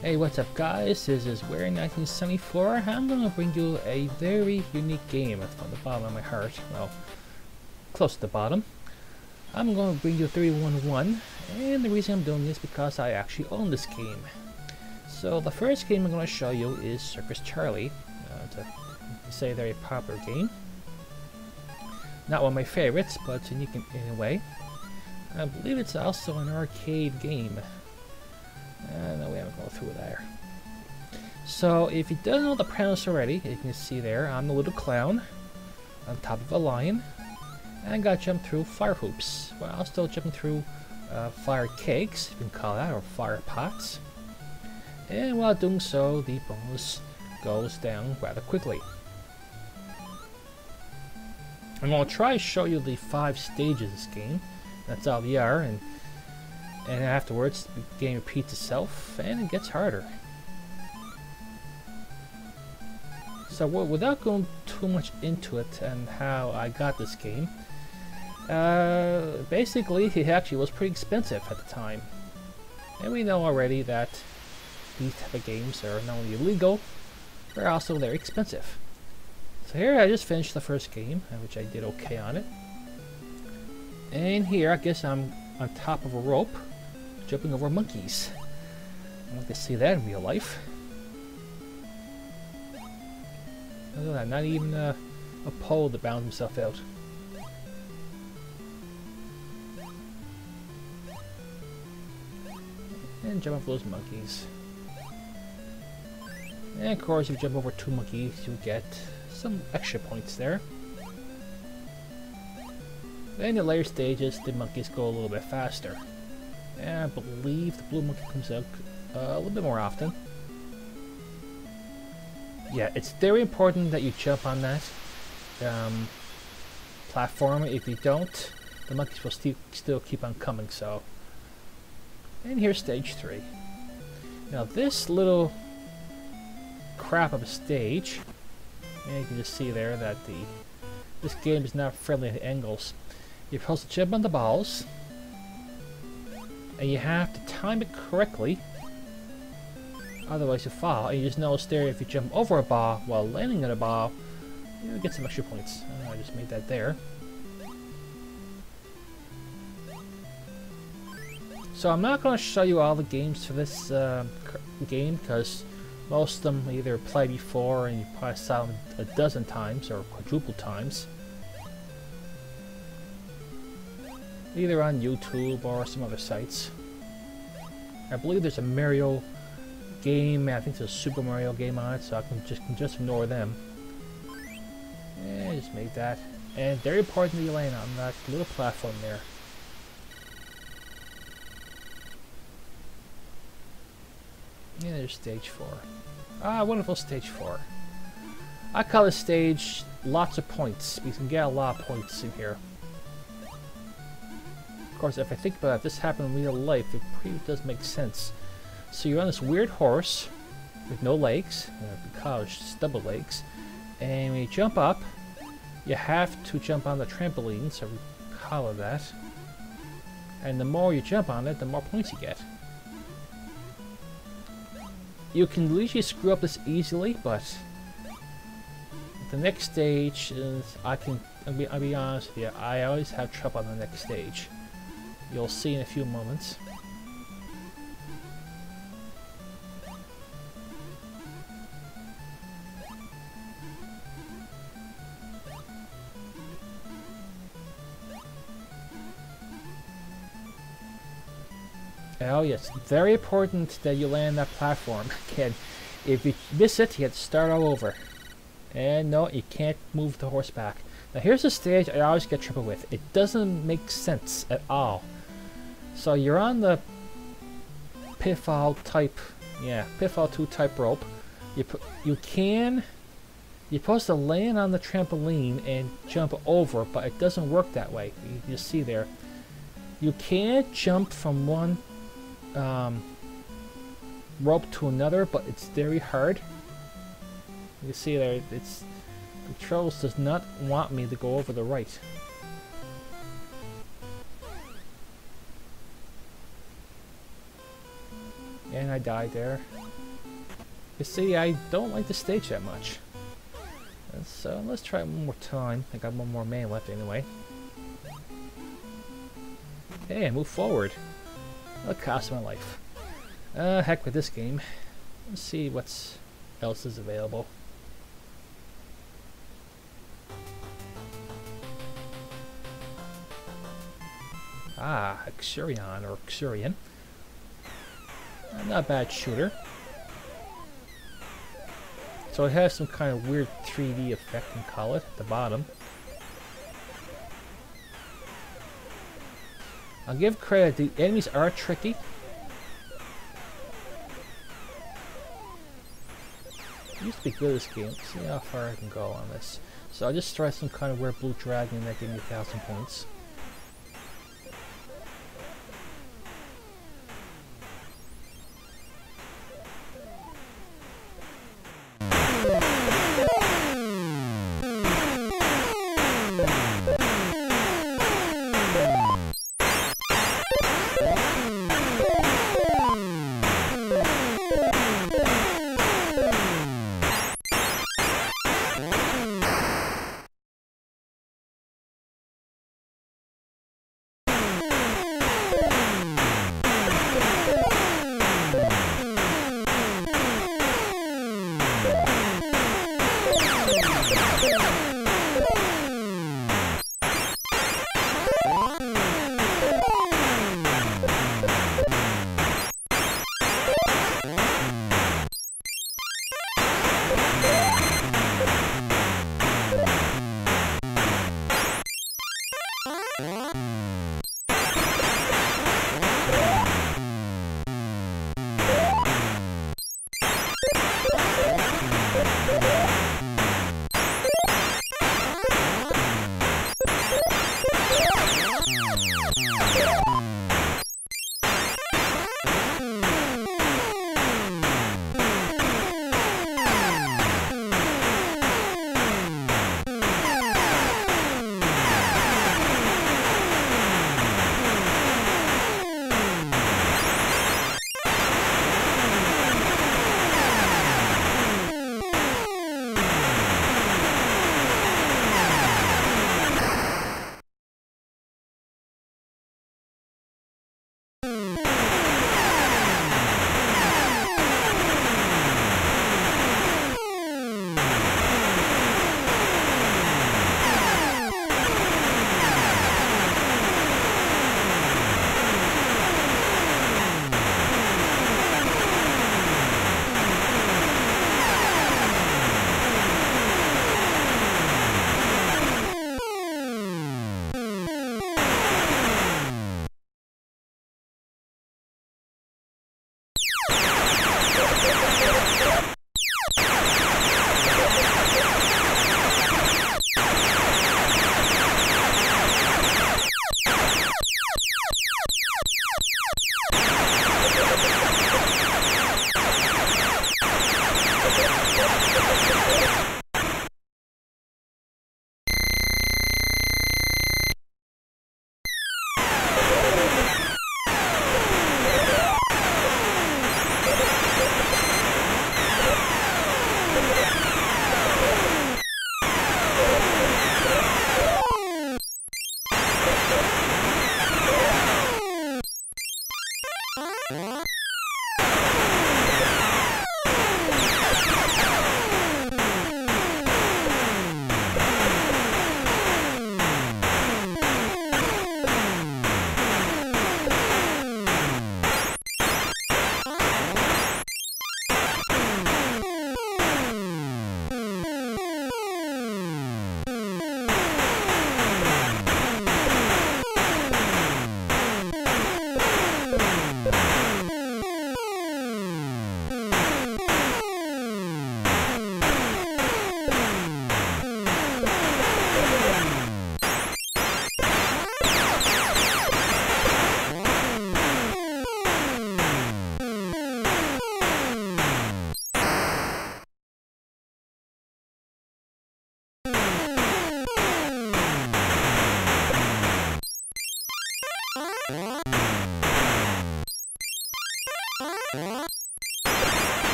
Hey, what's up guys? This is We're 1974. I'm gonna bring you a very unique game. It's from the bottom of my heart. Well, close to the bottom. I'm gonna bring you 311, and the reason I'm doing this is because I actually own this game. So the first game I'm gonna show you is Circus Charlie. It's a very popular game. Not one of my favorites, but it's unique in a way. I believe it's also an arcade game. No, we haven't gone through there. So, if you don't know the premise already, you can see there, I'm the little clown on top of a lion, and I got to jump through fire hoops. Well, I'm still jumping through fire cakes, you can call that, or fire pots. And while doing so, the bonus goes down rather quickly. I'm going to try to show you the 5 stages of this game. That's all they are, and afterwards the game repeats itself and it gets harder. So without going too much into it and how I got this game, basically it actually was pretty expensive at the time. And we know already that these type of games are not only illegal, they're also very expensive. So here I just finished the first game, which I did okay on it. And here I guess I'm on top of a rope, jumping over monkeys. I don't get to see that in real life. Look at that, not even a pole to balance himself out. And jump over those monkeys. And of course, if you jump over 2 monkeys, you get some extra points there. In the later stages, the monkeys go a little bit faster. And I believe the blue monkey comes out a little bit more often. Yeah, it's very important that you jump on that platform. If you don't, the monkeys will still keep on coming. So, and here's stage 3. Now this little crap of a stage, and you can just see there that this game is not friendly at angles. You're supposed to jump on the balls, and you have to time it correctly, otherwise you fall. And you just notice there, if you jump over a ball while landing on a ball, you get some extra points. I just made that there. So I'm not going to show you all the games for this game, because most of them either played before and you probably saw them a dozen times or quadruple times. Either on YouTube or some other sites. I believe there's a Mario game, I think there's a Super Mario game on it, so I can just ignore them. And I just made that. And very important that you land on that little platform there. And there's stage 4. Ah, wonderful stage 4. I call this stage lots of points. You can get a lot of points in here. Of course, if I think about it, if this happened in real life, it pretty does make sense. So you're on this weird horse with no legs, because stubble legs, and when you jump up, you have to jump on the trampoline, so we call it that. And the more you jump on it, the more points you get. You can usually screw up this easily, but the next stage is I'll be honest with you, I always have trouble on the next stage. You'll see in a few moments. Oh yes, very important that you land that platform. Again, if you miss it, you have to start all over. And no, you can't move the horse back. Now here's a stage I always get trouble with. It doesn't make sense at all. So you're on the pitfall 2 type rope. You're supposed to land on the trampoline and jump over, but it doesn't work that way. You can see there. You can't jump from one rope to another, but it's very hard. You see there, the controls does not want me to go over the right. And I died there. You see, I don't like the stage that much. So let's try it one more time. I got one more man left anyway. Hey, move forward. What cost my life? Heck with this game. Let's see what else is available. Ah, Xurion or Xurion. Not a bad shooter. So it has some kind of weird 3D effect and call it at the bottom. I'll give credit, the enemies are tricky. I used to be good at this game. Let's see how far I can go on this. So I'll just try some kind of weird blue dragon that gave me 1,000 points.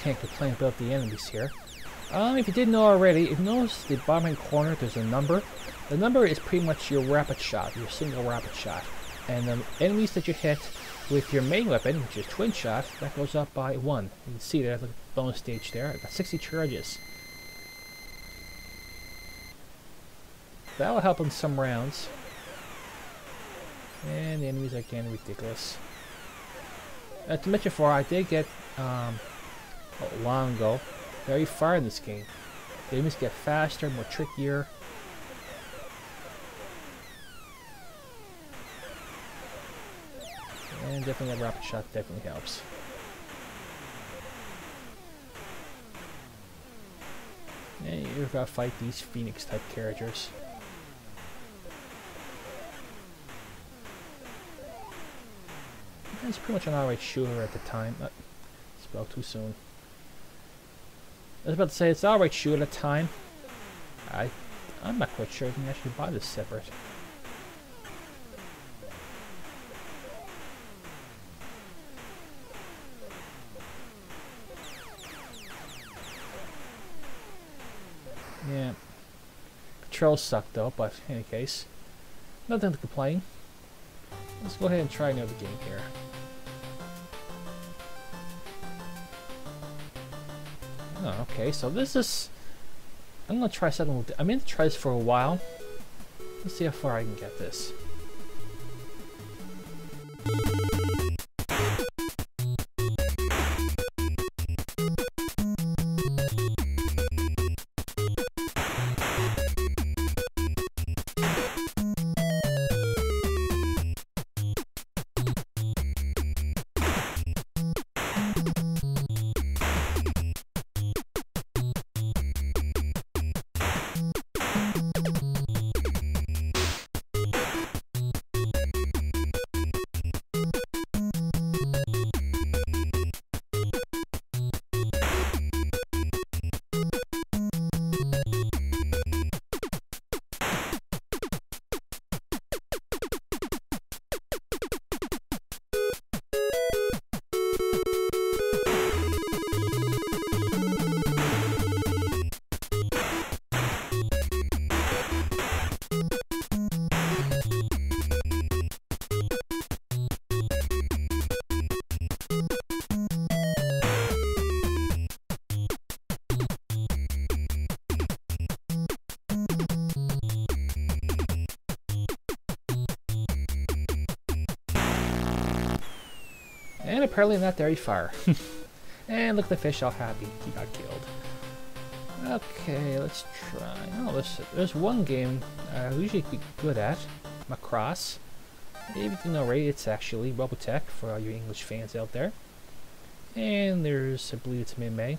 Can't complain about the enemies here. If you didn't know already, if you notice the bottom right corner, there's a number. The number is pretty much your rapid shot, your single rapid shot. And the enemies that you hit with your main weapon, which is twin shot, that goes up by 1. You can see there, look at the bonus stage there. I got 60 charges. That will help in some rounds. And the enemies are getting ridiculous. To mention before, I did get long ago, very far in this game. The enemies get faster, more trickier. And definitely that rapid shot definitely helps. And you're gonna fight these Phoenix type characters. It's pretty much an alright shooter at the time. Spoke too soon. I was about to say it's alright shooter at the time. I'm not quite sure if you can actually buy this separate. Yeah. Controls suck though, but in any case, nothing to complain. Let's go ahead and try another game here. Oh, okay, so this is... I'm gonna try something. I'm gonna try this for a while. Let's see how far I can get this. And apparently not very far. And look at the fish all happy. He got killed. Okay, let's try. Oh, there's one game I usually be good at. Macross. If you didn't know already, it's actually Robotech for all you English fans out there. And there's, I believe it's May.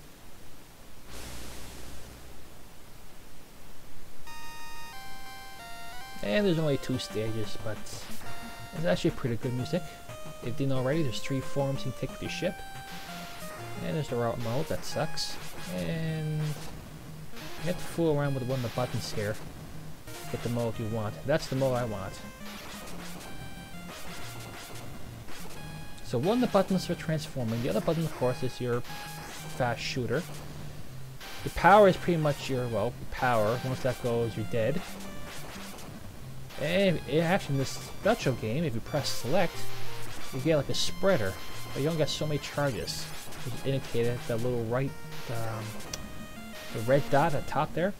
And there's only 2 stages, but it's actually pretty good music. If you didn't know already, there's 3 forms you can take with your ship. And there's the route mode, that sucks. And you have to fool around with one of the buttons here. Get the mode you want. That's the mode I want. So one of the buttons for transforming, the other button of course is your fast shooter. The power is pretty much your, well, power. Once that goes, you're dead. And actually in this special game, if you press select, you get like a spreader, but you don't get so many charges. It's indicated that little right, the red dot at the top there.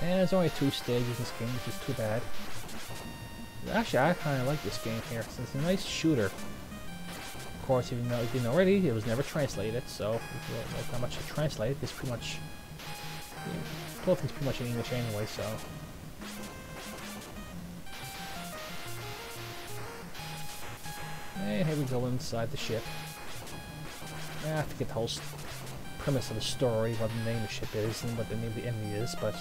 And there's only 2 stages in this game, which is too bad. Actually, I kind of like this game here, since it's a nice shooter. Of course, if you didn't already, it was never translated, so if you don't know how much to translate, it's pretty much... Yeah, the whole thing's pretty much in English anyway, so... And here we go inside the ship. I forget the whole premise of the story, what the name of the ship is, and what the name of the enemy is, but...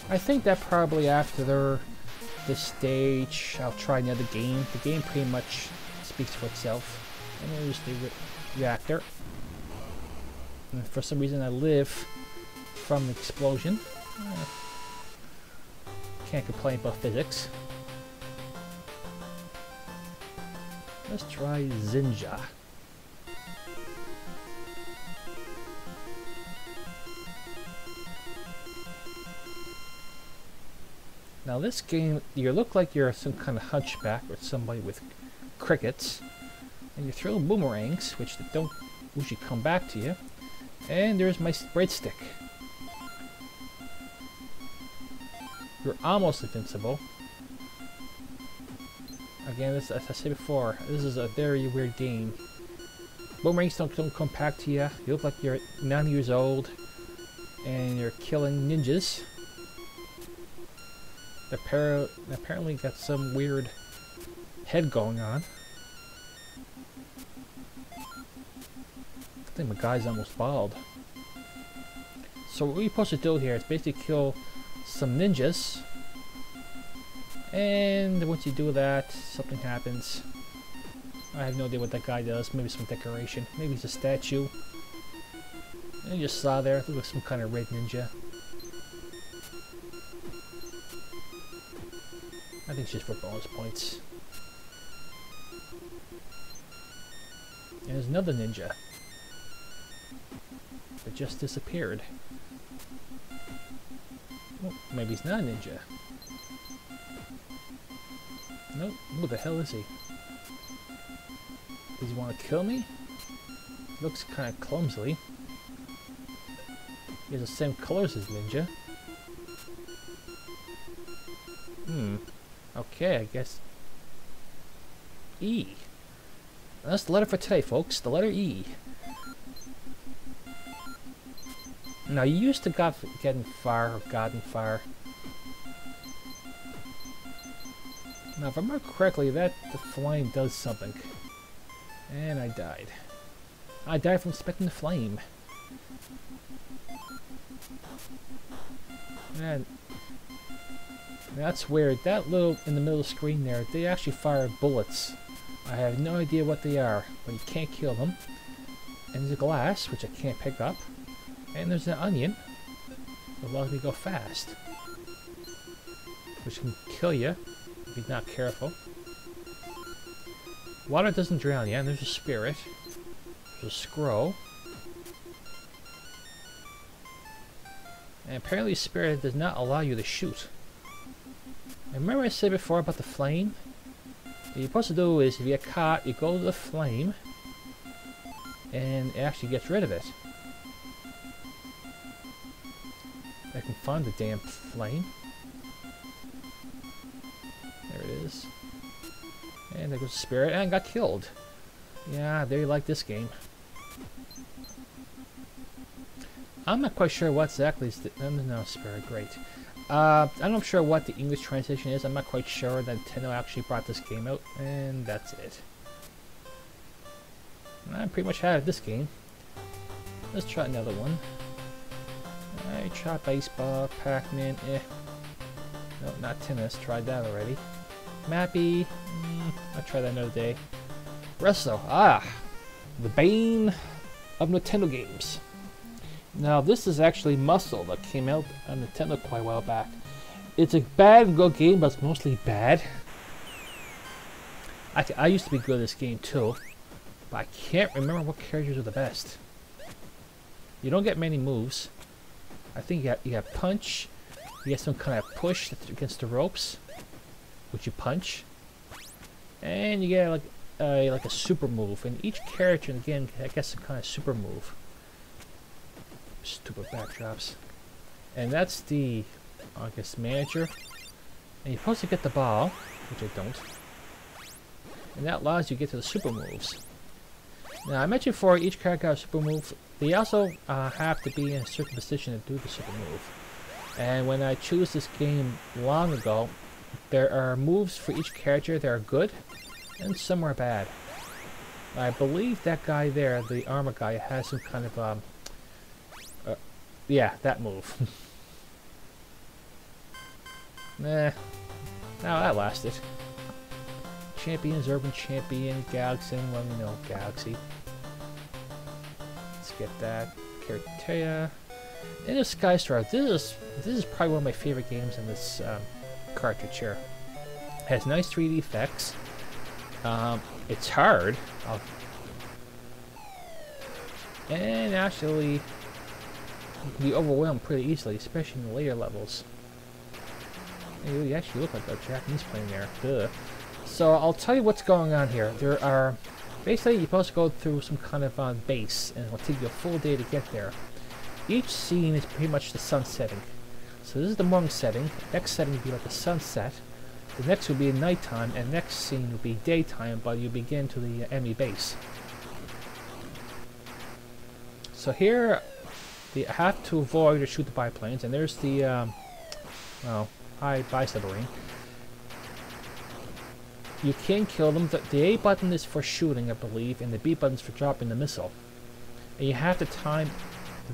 I think that probably after this stage, I'll try another game. The game pretty much speaks for itself. And there's the reactor. And for some reason I live from the explosion. Can't complain about physics. Let's try Ninjara. Now this game, you look like you're some kind of hunchback or somebody with crickets, and you throw boomerangs, which don't usually come back to you. And there's my breadstick. You're almost invincible. Again, as I said before, this is a very weird game. Boomerangs don't come back to you. You look like you're 9 years old, and you're killing ninjas. Apparently got some weird head going on. I think my guy's almost bald. So what we're supposed to do here is basically kill some ninjas. And once you do that, something happens. I have no idea what that guy does. Maybe some decoration. Maybe it's a statue. And you just saw there, it looks like some kind of red ninja. I think it's just for bonus points. And there's another ninja that just disappeared. Oh, maybe he's not a ninja. Nope. Who the hell is he? Does he want to kill me? Looks kind of clumsily. He has the same colors as ninja. Okay, I guess E. That's the letter for today, folks. The letter E. Now, you used to get in fire or God in fire. Now, if I remember correctly, the flame does something. And I died. I died from spitting the flame. And that's weird. That little in the middle of the screen there, they actually fire bullets. I have no idea what they are, but you can't kill them. And there's a glass, which I can't pick up. And there's an onion that allows me to go fast, which can kill you if you're not careful. Water doesn't drown you, and there's a spirit. There's a scroll. And apparently spirit does not allow you to shoot. And remember I said before about the flame? What you're supposed to do is, if you get caught, you go to the flame, and it actually gets rid of it. I can find the damn flame. There it is. And there goes the spirit, and got killed. Yeah, they like this game. I'm not quite sure what exactly is the... No, spirit, great. I'm not sure what the English translation is. I'm not quite sure that Nintendo actually brought this game out, and that's it. I pretty much have this game. Let's try another one. I tried baseball, Pac-Man, No, not tennis, tried that already. Mappy, I'll try that another day. Wrestle, the bane of Nintendo games. Now this is actually Muscle that came out on Nintendo quite a while back. It's a bad and good game, but it's mostly bad. I used to be good at this game too, but I can't remember what characters are the best. You don't get many moves. I think you got punch, you get some kind of push against the ropes, which you punch, and you get like a super move. And each character again gets some kind of super move. Stupid backdrops. And that's the, I guess, manager. And you're supposed to get the ball, which I don't. And that allows you to get to the super moves. Now I mentioned before, each character has a super move. They also have to be in a certain position to do the super move. And when I chose this game long ago, there are moves for each character that are good, and some are bad. I believe that guy there, the armor guy, has some kind of yeah, that move. Nah. Now that lasted. Champions, Urban Champion, Galaxy, well, you know, Galaxy. Let's get that. Cartea. And there's Skystar. This is probably one of my favorite games in this cartridge here. It has nice 3D effects. It's hard. And actually, you can be overwhelmed pretty easily, especially in the later levels. You actually look like a Japanese plane there. Duh. So I'll tell you what's going on here. There are... Basically, you're supposed to go through some kind of base, and it'll take you a full day to get there. Each scene is pretty much the sun setting. So this is the morning setting. The next setting will be like the sunset. The next will be nighttime, and the next scene will be daytime, but you begin to the enemy base. So here, you have to avoid or shoot the biplanes, and there's the, well, high submarine. You can kill them. The A button is for shooting, I believe, and the B button is for dropping the missile. And you have to time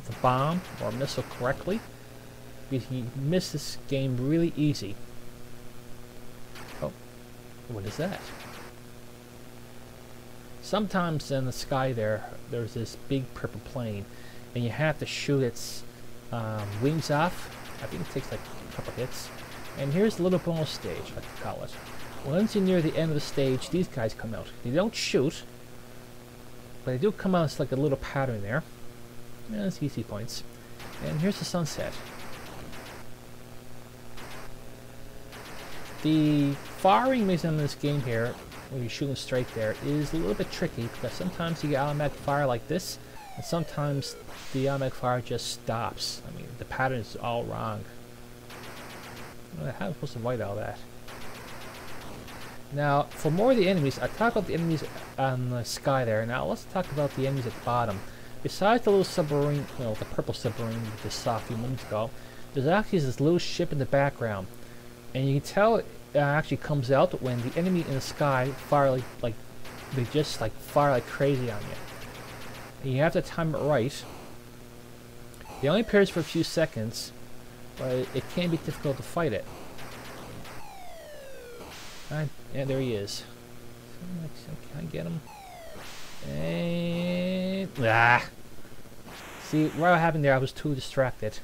the bomb or missile correctly, because you miss this game really easy. Oh, what is that? Sometimes in the sky there's this big purple plane, and you have to shoot its wings off. I think it takes like a couple hits. And here's the little bonus stage, I can call it. Once you're near the end of the stage, these guys come out. They don't shoot, but they do come out. It's like a little pattern there. Yeah, it's easy points. And here's the sunset. The firing mechanism in this game here, when you're shooting straight there, is a little bit tricky, because sometimes you get automatic fire like this, and sometimes the automatic fire just stops. I mean, the pattern is all wrong. How am I supposed to avoid all that? Now, for more of the enemies, I talked about the enemies on the sky there. Now, let's talk about the enemies at the bottom. Besides the little submarine, well, the purple submarine we just saw a few minutes ago, there's actually this little ship in the background. And you can tell it actually comes out when the enemy in the sky fire they just fire like crazy on you. And you have to time it right. It only appears for a few seconds, but it can be difficult to fight it. Yeah, there he is. Can I get him? And see, what happened there? I was too distracted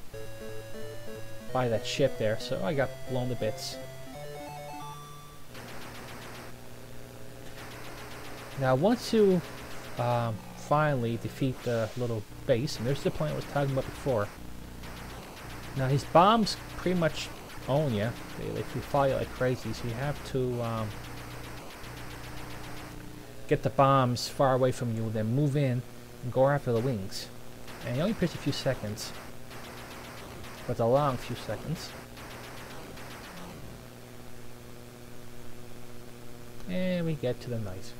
by that ship there, so I got blown to bits. Now, once you finally defeat the little base, and there's the point I was talking about before. Now, these bombs pretty much own you. They follow you like crazy, so you have to get the bombs far away from you, then move in and go after the wings. And it only takes a few seconds, but it's a long few seconds. And we get to the night.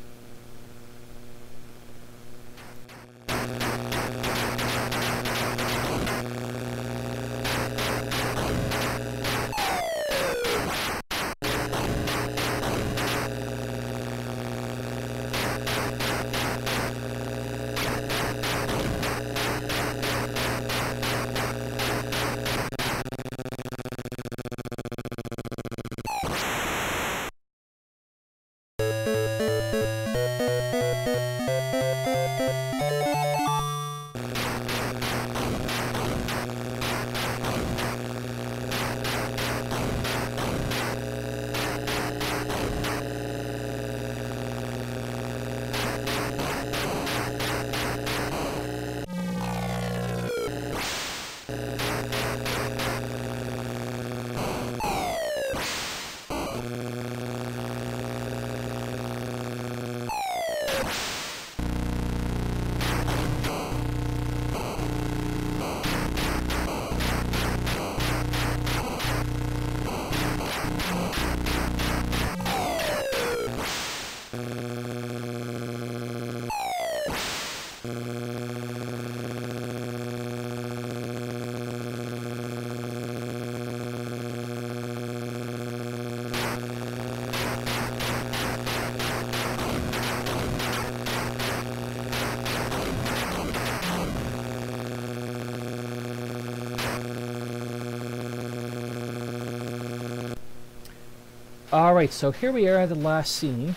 Alright, so here we are at the last scene.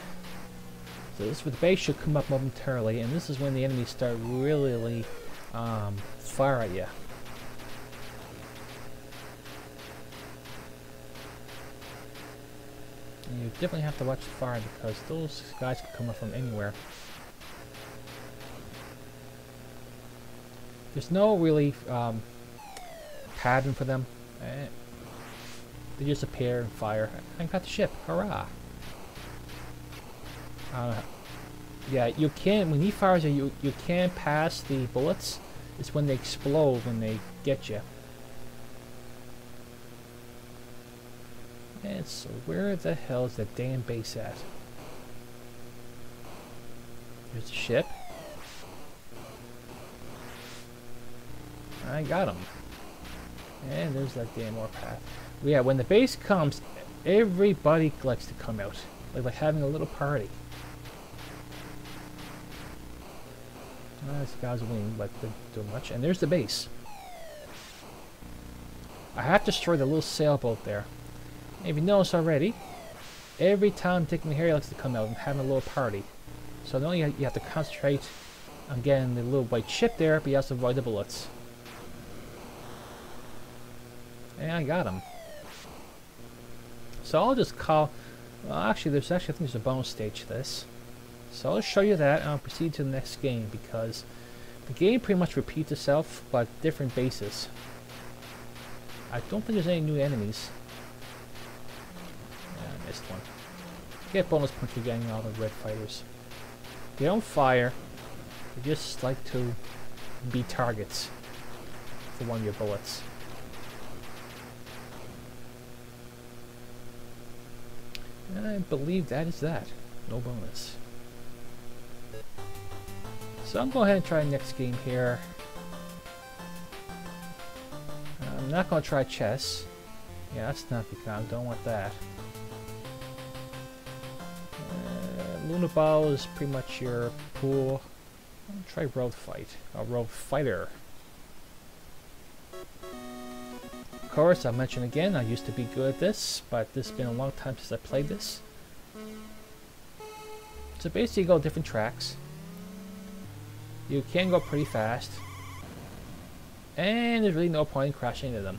So this is where the base should come up momentarily, and this is when the enemies start really fire at you. And you definitely have to watch the fire because those guys can come up from anywhere. There's no really pattern for them. They just appear and fire. I got the ship. Hurrah! Yeah, you can't. When he fires you can't pass the bullets. It's when they explode when they get you. And so, where the hell is that damn base at? There's the ship. I got him. And there's that damn warpath. Yeah, when the base comes, everybody likes to come out. Like having a little party. This guy's winning, but didn't do much. And there's the base. I have to destroy the little sailboat there. And if you notice already, every Tom, Dick, and Harry likes to come out and having a little party. So not only you have to concentrate on getting the little white ship there, but you also avoid the bullets. And I got him. So I'll just call. Well, actually, I think there's a bonus stage to this. So I'll show you that, and I'll proceed to the next game because the game pretty much repeats itself, but different bases. I don't think there's any new enemies. Yeah, I missed one. You get bonus points for getting all the red fighters. They don't fire. They just like to be targets for one of your bullets. And I believe that is that. No bonus. So I'm going ahead and try next game here. I'm not going to try chess. Yeah, that's not because I don't want that. Luna Ball is pretty much your pool. I'll try Road Fight. Road Fighter. Of course, I'll mention again, I used to be good at this, but this has been a long time since I played this. So basically you go different tracks. You can go pretty fast. And there's really no point in crashing into them.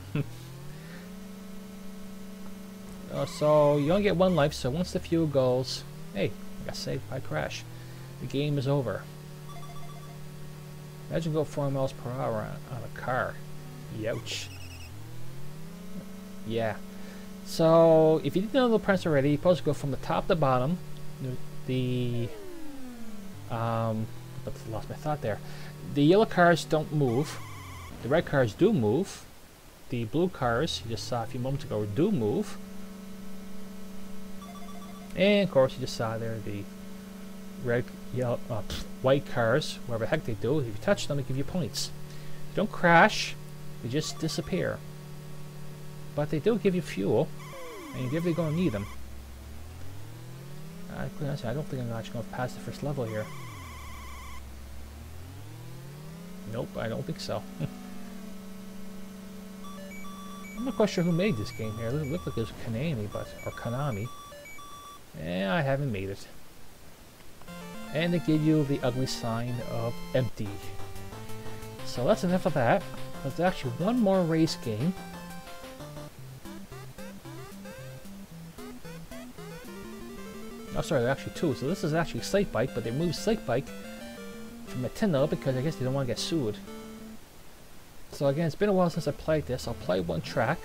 So you only get one life, so once the fuel goes, hey, I got saved by crash. The game is over. Imagine go 4 miles per hour on a car. Youch. Yeah. So if you didn't know the premise already, you're supposed to go from the top to bottom. Lost my thought there. The yellow cars don't move. The red cars do move. The blue cars, you just saw a few moments ago, do move. And of course, you just saw there the red, yellow, white cars, whatever the heck they do. If you touch them, they give you points. They don't crash, they just disappear. But they do give you fuel, and you're definitely going to need them. I don't think I'm actually going to pass the first level here. Nope, I don't think so. I'm not quite sure who made this game here. It looked like it was Konami, or Konami. And I haven't made it. And they give you the ugly sign of empty. So that's enough of that. There's actually one more race game. Oh, sorry, there are actually two. So this is actually Slate Bike, but they moved Slate Bike from Nintendo because I guess they don't want to get sued. So again, it's been a while since I played this. I'll play one track.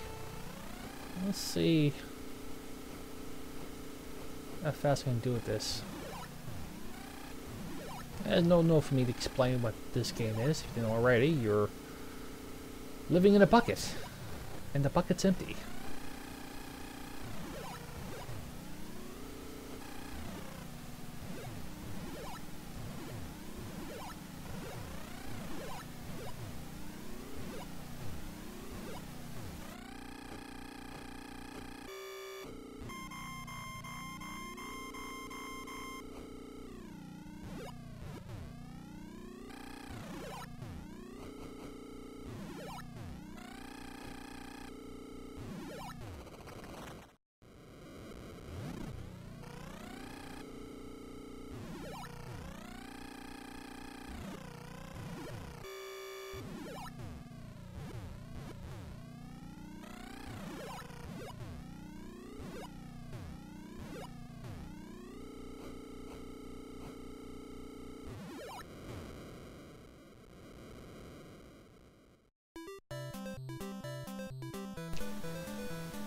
Let's see how fast I can do with this. There's no for me to explain what this game is. If you know already, you're living in a bucket, and the bucket's empty.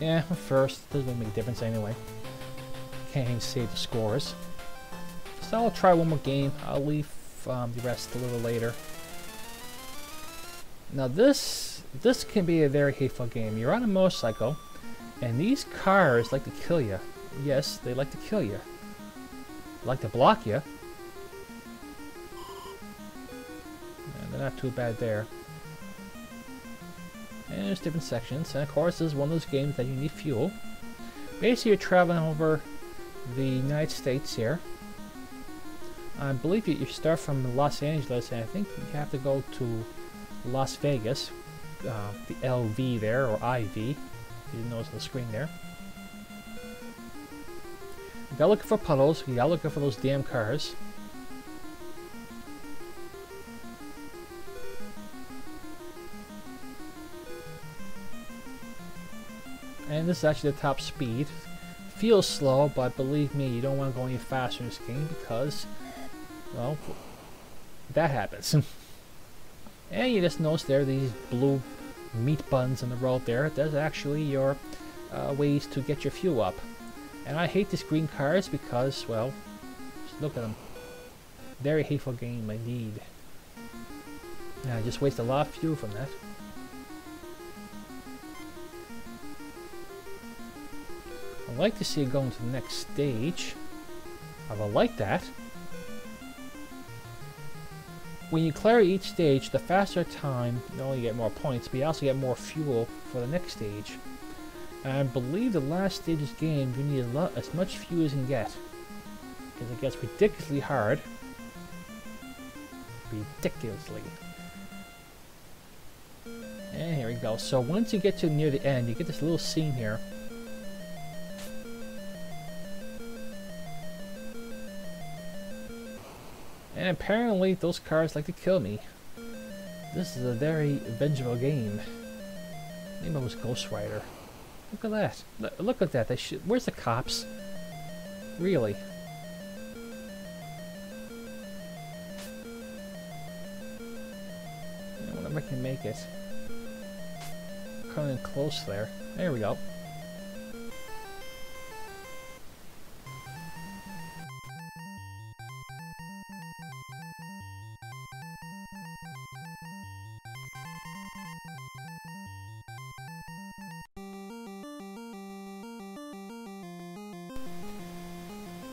Yeah, I'm first. Doesn't really make a difference anyway. Can't even save the scores. So I'll try one more game. I'll leave the rest a little later. Now this can be a very hateful game. You're on a motorcycle, and these cars like to kill you. Yes, they like to kill you. They like to block you. And they're not too bad there. And there's different sections, and of course this is one of those games that you need fuel. Basically you're traveling over the United States here. I believe you start from Los Angeles, and I think you have to go to Las Vegas. The LV there, or IV. You didn't notice on the screen there. You gotta look for puddles, you gotta look for those damn cars. And this is actually the top speed. Feels slow, but believe me, you don't want to go any faster in this game because, well, that happens. And you just notice there are these blue meat buns on the road there. That's actually your ways to get your fuel up. And I hate these green cars because, well, just look at them. Very hateful game indeed. And I just waste a lot of fuel from that. I'd like to see it go into the next stage. I would like that. When you clear each stage, the faster time, you only get more points, but you also get more fuel for the next stage. And I believe the last stage of this game, you need as much fuel as you can get. Because it gets ridiculously hard. Ridiculously. And here we go. So once you get to near the end, you get this little scene here. And apparently those cars like to kill me. This is a very vengeful game. Maybe it was Ghost Rider. Look at that. Look at that. Where's the cops? Really? I wonder if I can make it. Coming in close there. There we go.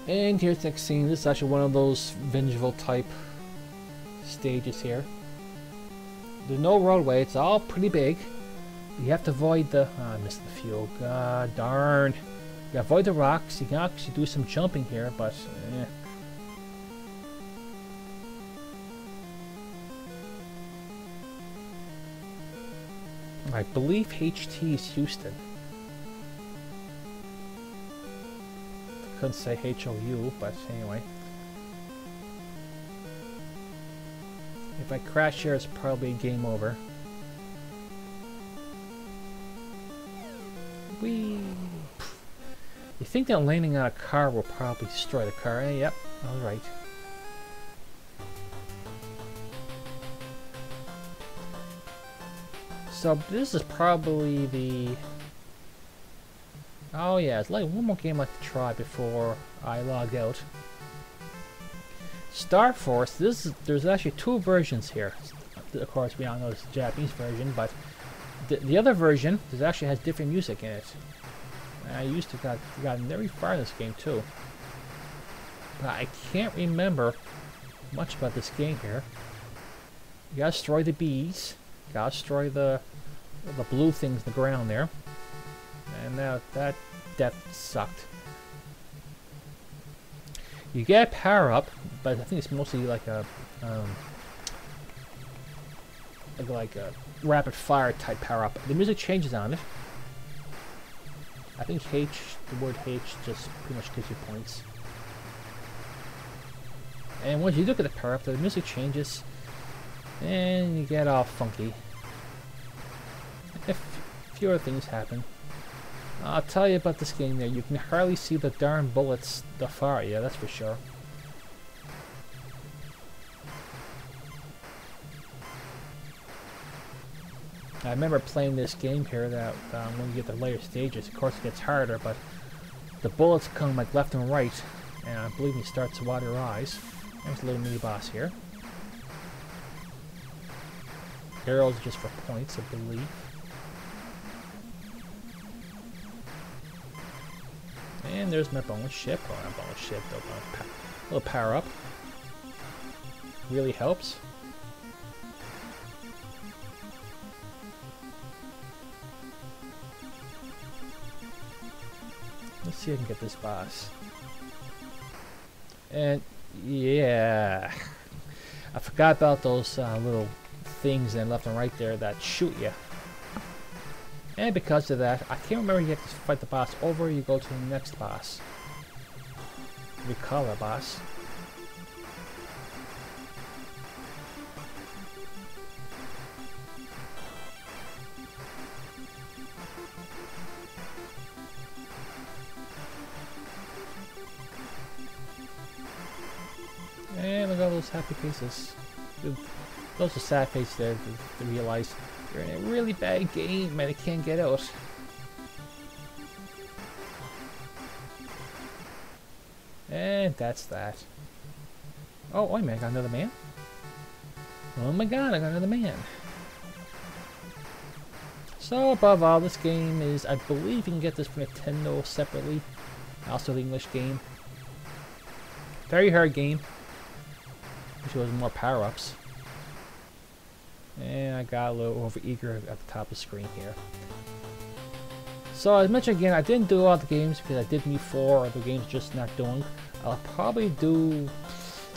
And here's the next scene. This is actually one of those vengeful type stages here. There's no roadway, it's all pretty big. You have to avoid the... Oh, I missed the fuel. God darn. You avoid the rocks. You can actually do some jumping here, but... I believe HT is Houston. Couldn't say HOU, but anyway. If I crash here, it's probably game over. Whee! You think that landing on a car will probably destroy the car? Eh? Yep, I was right. So this is probably the... Oh yeah, it's like one more game I have to try before I log out. Star Force, there's actually two versions here. Of course, we all know it's the Japanese version, but the other version actually has different music in it. I used to got very far in this game too. But I can't remember much about this game here. You gotta destroy the bees. You gotta destroy the blue things in the ground there. And that death sucked. You get a power up, but I think it's mostly like a like a rapid fire type power up. The music changes on it. I think the word H just pretty much gives you points. And once you look at the power up, the music changes, and you get all funky. A few other things happen. I'll tell you about this game there. You can hardly see the darn bullets that far, yeah, that's for sure. I remember playing this game here that when you get the later stages, of course it gets harder, but the bullets come like left and right, and I believe he starts to water your eyes. There's a little mini boss here. Arrows just for points, I believe. And there's my bonus ship. Oh, not bonus ship, though. A little power up. Really helps. Let's see if I can get this boss. And yeah, I forgot about those little things and left and right there that shoot you. And because of that, I can't remember you have to fight the boss over or you go to the next boss. We call a boss. And look at all those happy faces. Those are sad faces there to realize you're in a really bad game and it can't get out. And that's that. Oh, wait a minute, I got another man? Oh my god, I got another man. So above all, this game is, I believe you can get this for Nintendo separately. Also the English game. Very hard game. Wish there was more power-ups. And I got a little over-eager at the top of the screen here. So as mentioned again, I didn't do all the games because I did meet 4 other games just not doing. I'll probably do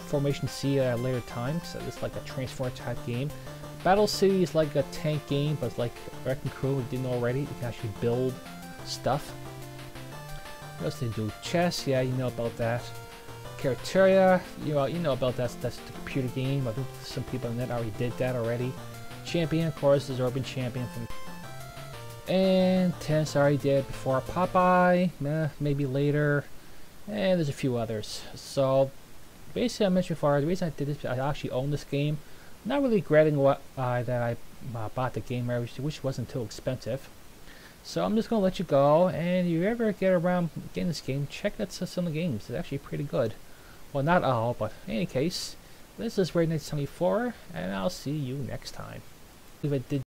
Formation C at a later time, so it's like a Transformer type game. Battle City is like a tank game, but it's like Wrecking Crew, we didn't already. You can actually build stuff. What else did they do? Chess, yeah, you know about that. Cafeteria, you know about that. That's the computer game. I think some people on the net already did that already. Champion, of course, is Urban Champion from. And Tennis I already did before. Popeye, maybe later. And there's a few others. So basically, I mentioned before, the reason I did this, I actually own this game. Not really regretting that I bought the game, which wasn't too expensive. So I'm just gonna let you go. And if you ever get around getting this game, check out some of the games. It's actually pretty good. Well, not all, but in any case, this is Red Knight 74, and I'll see you next time. If I did